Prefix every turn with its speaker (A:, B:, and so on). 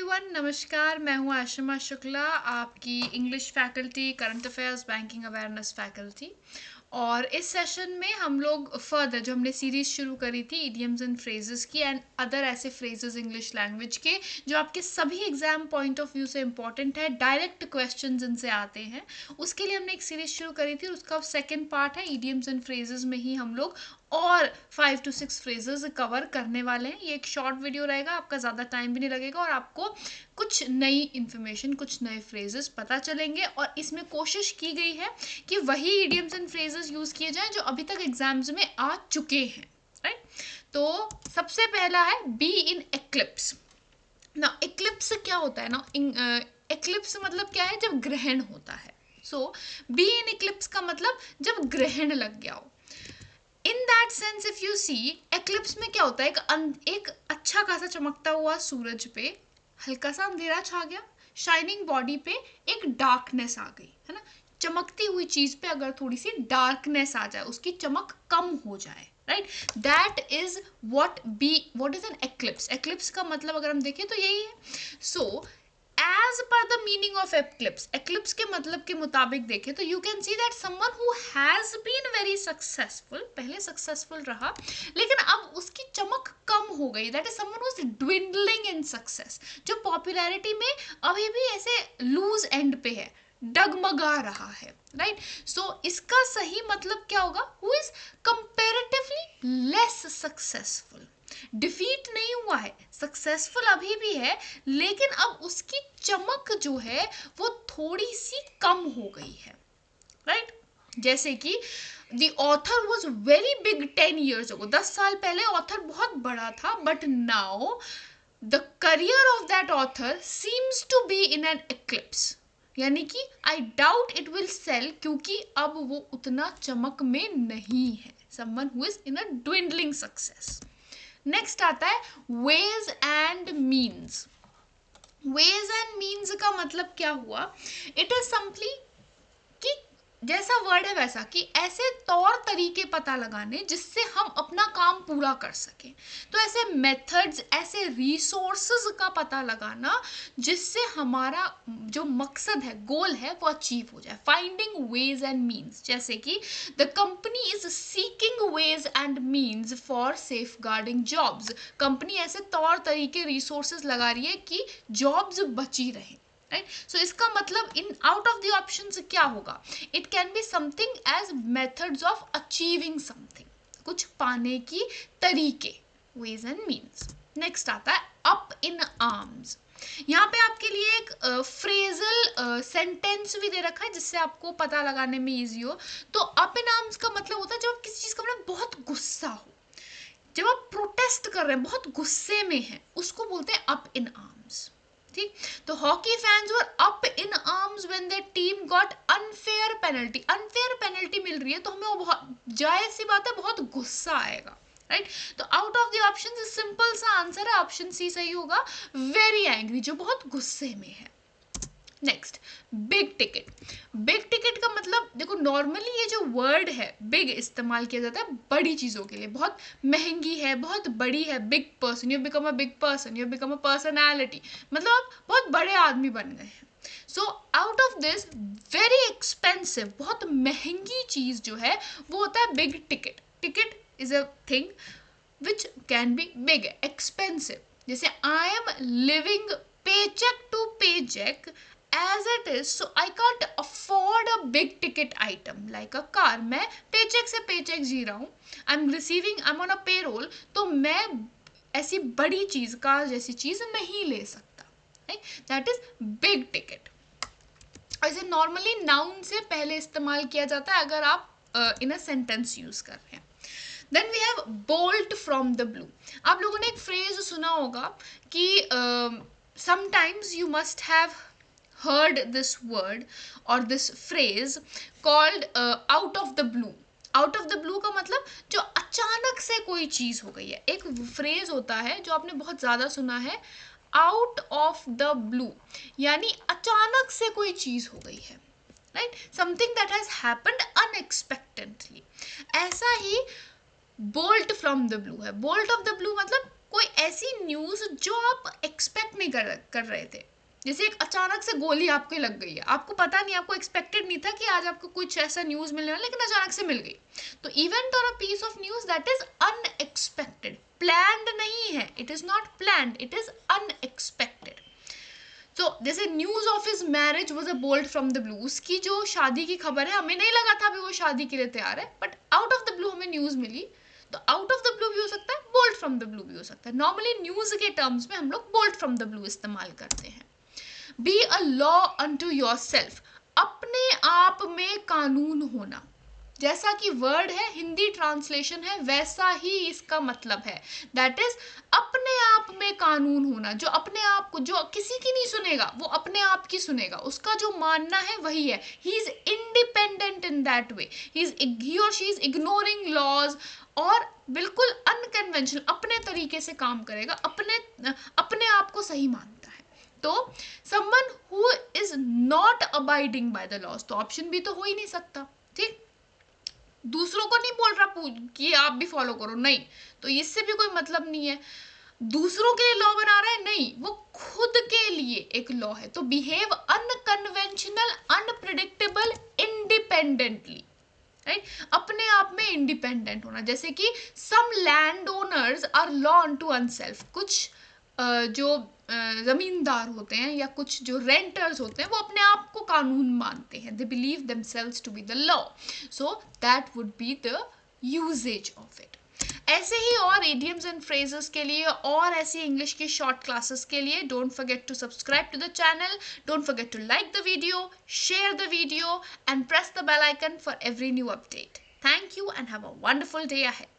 A: Everyone, नमस्कार। मैं हूं आशिमा शुक्ला, आपकी English faculty, current affairs, banking awareness faculty. और इस सेशन में हम लोग फर्दर जो हमने सीरीज शुरू करी थी इडियम्स एंड फ्रेजेस की एंड अदर ऐसे फ्रेजेस इंग्लिश लैंग्वेज के जो आपके सभी एग्जाम पॉइंट ऑफ व्यू से इंपॉर्टेंट है, डायरेक्ट क्वेश्चंस इनसे आते हैं, उसके लिए हमने एक सीरीज शुरू करी थी। उसका सेकेंड पार्ट है इडियम्स एंड फ्रेजेस में ही हम लोग और 5 to 6 फ्रेजेस कवर करने वाले हैं। ये एक शॉर्ट वीडियो रहेगा, आपका ज़्यादा टाइम भी नहीं लगेगा और आपको कुछ नई इन्फॉर्मेशन, कुछ नए फ्रेजेस पता चलेंगे। और इसमें कोशिश की गई है कि वही इडियम्स एंड फ्रेजेस यूज़ किए जाएं जो अभी तक एग्जाम्स में आ चुके हैं, राइट। तो सबसे पहला है बी इन एक्लिप्स। ना एक्लिप्स क्या होता है ना, एक्लिप्स मतलब क्या है, जब ग्रहण होता है। सो बी इन एक्लिप्स का मतलब जब ग्रहण लग गया हो। In that sense if you see, eclipse में क्या होता है, एक अच्छा खासा चमकता हुआ सूरज पे हल्का सा अंधेरा छा गया, शाइनिंग बॉडी पे एक डार्कनेस आ गई, है ना। चमकती हुई चीज पे अगर थोड़ी सी डार्कनेस आ जाए, उसकी चमक कम हो जाए, right, that is what is an eclipse. Eclipse का मतलब अगर हम देखें तो यही है। So as per the meaning of eclipse, eclipse के मतलब के मुताबिक देखें तो you can see that someone who has been very successful, पहले सक्सेसफुल रहा लेकिन अब उसकी चमक कम हो गई, that is someone who is dwindling in success, जो पॉपुलैरिटी में अभी भी ऐसे लूज एंड पे है, डगमगा रहा है, राइट। सो इसका सही मतलब क्या होगा, who is comparatively less successful. Defeat नहीं हुआ है, सक्सेसफुल अभी भी है, लेकिन अब उसकी चमक जो है वो थोड़ी सी कम हो गई है, राइट। जैसे कि the author was very big 10 years ago, 10 साल पहले ऑथर बहुत बड़ा था, but now the career of that author seems to be in an eclipse, यानी कि I doubt it will sell, क्योंकि अब वो उतना चमक में नहीं है। Someone who is in a dwindling success. Next आता है ways and means. Ways and means का मतलब क्या हुआ, इट इज सिंपली कि जैसा वर्ड है वैसा, कि ऐसे तौर तरीके पता लगाने जिससे हम अपना काम पूरा कर सकें। तो ऐसे मेथड्स, ऐसे रिसोर्सेज का पता लगाना जिससे हमारा जो मकसद है, गोल है, वो अचीव हो जाए। फाइंडिंग वेज एंड मीन्स, जैसे कि the company is seeking ways and means for safeguarding jobs. Company ऐसे तौर तरीके, रिसोर्सेज लगा रही है कि जॉब्स बची रहें, राइट। सो इसका मतलब इन आउट ऑफ द ऑप्शंस क्या होगा, it can be something as methods of achieving something, कुछ पाने की तरीके, वेज एंड मीन्स। नेक्स्ट आता है अप इन आर्म्स। यहाँ पे आपके लिए एक फ्रेजल सेंटेंस भी दे रखा है जिससे आपको पता लगाने में इजी हो। तो अप इन आर्म्स का मतलब होता है जब आप किसी चीज का मतलब बहुत गुस्सा हो, जब आप प्रोटेस्ट कर रहे हैं, बहुत गुस्से में हैं, उसको बोलते हैं अप इन आर्म्स, ठीक। तो hockey fans were up in arms when their team got unfair penalty. Unfair penalty मिल रही है तो हमें वो बहुत जायज सी बात है, बहुत गुस्सा आएगा, राइट। तो out of the option simple सा आंसर है, ऑप्शन सी सही होगा, वेरी एंग्री, जो बहुत गुस्से में है। Next big ticket. Big ticket का मतलब देखो, नॉर्मली ये जो वर्ड है बिग इस्तेमाल किया जाता है बड़ी चीज़ों के लिए, बहुत महंगी है, बहुत बड़ी है, big person, you become a big person, you become a personality, मतलब आप बहुत बड़े आदमी बन गए हैं। So out of this very expensive, बहुत महंगी चीज़ जो है वो होता है big ticket. Ticket is a thing which can be big, expensive. जैसे I am living paycheck to paycheck as it is, so I can't afford a big ticket item like a car. मैं paycheck से paycheck जी रहा हूँ, I'm on a payroll, तो मैं ऐसी बड़ी चीज, कार जैसी चीज नहीं ले सकता, दैट इज बिग टिकट। इसे नॉर्मली नाउन से पहले इस्तेमाल किया जाता है अगर आप इन अ सेंटेंस यूज कर रहे हैं। Then we have bolt from the blue. आप लोगों ने एक फ्रेज सुना होगा कि sometimes you must have heard this word or this phrase called out of the blue. Out of the blue का मतलब जो अचानक से कोई चीज हो गई है। एक फ्रेज होता है जो आपने बहुत ज्यादा सुना है, आउट ऑफ द ब्लू, यानी अचानक से कोई चीज हो गई है, right, something that has happened unexpectedly. ऐसा ही बोल्ट फ्रॉम द ब्लू है। बोल्ट ऑफ द ब्लू मतलब कोई ऐसी न्यूज़ जो आप एक्सपेक्ट नहीं कर रहे थे, जैसे एक अचानक से गोली आपके लग गई है, आपको पता नहीं, आपको एक्सपेक्टेड नहीं था कि आज आपको कुछ ऐसा न्यूज़ मिलने वाला, लेकिन अचानक से मिल गई। तो इवेंट और a piece of news that is unexpected, planned नहीं है, it is not planned, it is unexpected. तो जैसे news of his marriage was a bolt from the blue, उसकी जो शादी की खबर है, हमें नहीं लगा था अभी वो शादी के लिए तैयार है, but out of the blue हमें न्यूज़ मिली। तो आउट ऑफ द ब्लू भी हो सकता है, बोल्ड फ्रॉम द ब्लू भी हो सकता है। नॉर्मली न्यूज़ के टर्म्स में हम लोग बोल्ड फ्रॉम द ब्लू इस्तेमाल करते हैं। Be a law unto your self, अपने आप में कानून होना, जैसा कि वर्ड है, हिंदी ट्रांसलेशन है, वैसा ही इसका मतलब है। दैट इज अपने आप में कानून होना, जो अपने आप को, जो किसी की नहीं सुनेगा, वो अपने आप की सुनेगा, उसका जो मानना है वही है। He is independent in that way, he और शी इज इग्नोरिंग लॉज, और बिल्कुल अनकन्वेंशनल, अपने तरीके से काम करेगा, अपने आप को सही मानता है। तो someone who is not abiding by the laws, तो ऑप्शन भी तो हो ही नहीं सकता, ठीक। दूसरों को नहीं बोल रहा कि आप भी फॉलो करो, नहीं, तो इससे भी कोई मतलब नहीं है। दूसरों के लिए लॉ बना रहा है, नहीं, वो खुद के लिए एक लॉ है। तो behave unconventional, unpredictable, independently, right, अपने आप में इंडिपेंडेंट होना। जैसे कि some land owners are law unto oneself, कुछ जो ज़मींदार होते हैं या कुछ जो रेंटर्स होते हैं, वो अपने आप को कानून मानते हैं, they believe themselves to be the law, so that would be the usages of it. ऐसे ही और इडियम्स एंड फ्रेजेस के लिए और ऐसी इंग्लिश की शॉर्ट क्लासेस के लिए don't forget to subscribe to the channel, don't forget to like the video, share the video and press the bell icon for every new update. Thank you and have a wonderful day ahead.